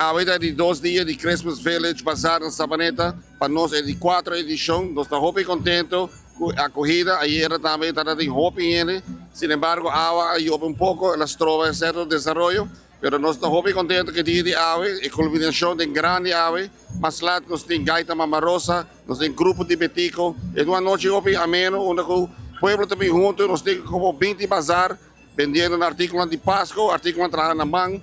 ahorita de 2 días de Christmas Village Bazaar en Sabaneta, para nós é de 4 edição, nós estamos muito contentos com a corrida, ayer também estava de hopi ele, sin embargo, agua ayuda un poco, las trovas de certo desarrollo, pero nós estamos muito contentes que dia de ave, a culminação de grande ave, mas lá nós temos gaita mamarosa, nós temos grupo de betico, é uma noite hopi ameno, onde o pueblo também junto, nós temos como 20 bazar, vendendo artículos de Páscoa, artículos trabalhando na mão,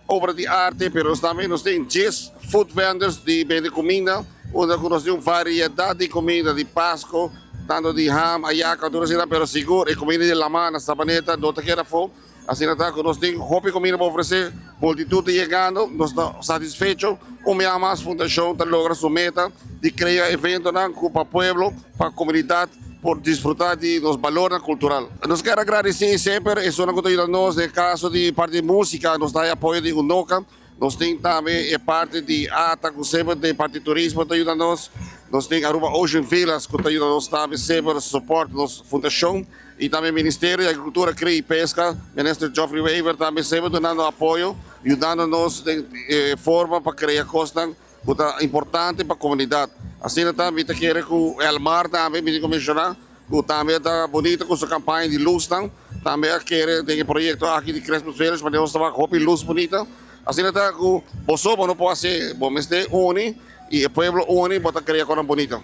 obra de arte, pero também nós temos 10 food vendors de vender comida, onde nós temos variedade de comida de Páscoa, tanto de ham, ayaca, tudo assim, pero seguro, e comida de lama, na sabaneta, do que era for. Assim, nós temos roupa e comida para oferecer, multitud chegando, nós estamos satisfeitos. O minha mais fundação está logra sua meta de criar eventos para o povo, para a comunidade, por desfrutar de los valores culturais. Nós quero agradecer sempre, isso não conta nós, no caso de parte de música, nos dá apoio de UNOCA, nós temos também a parte de ATA, que sempre de parte de turismo, está ajudando nós temos Aruba Ocean Villas, que está ajudando nós também sempre, suporte nossa fundação, e também o Ministério da Agricultura, Cria e Pesca, o ministro Geoffrey Weaver também sempre dando apoio, ajudando-nos de forma para criar coisas importantes para a comunidade. Assim também quero que o Elmar também me mencionar, que também está bonito com sua campanha de luz, também quer ter projeto aqui de Christmas Village, para nós trabalhar com luz bonita. Assim está que o povo não pode ser, bom, mas uni e o povo uni para criar coisas bonitas.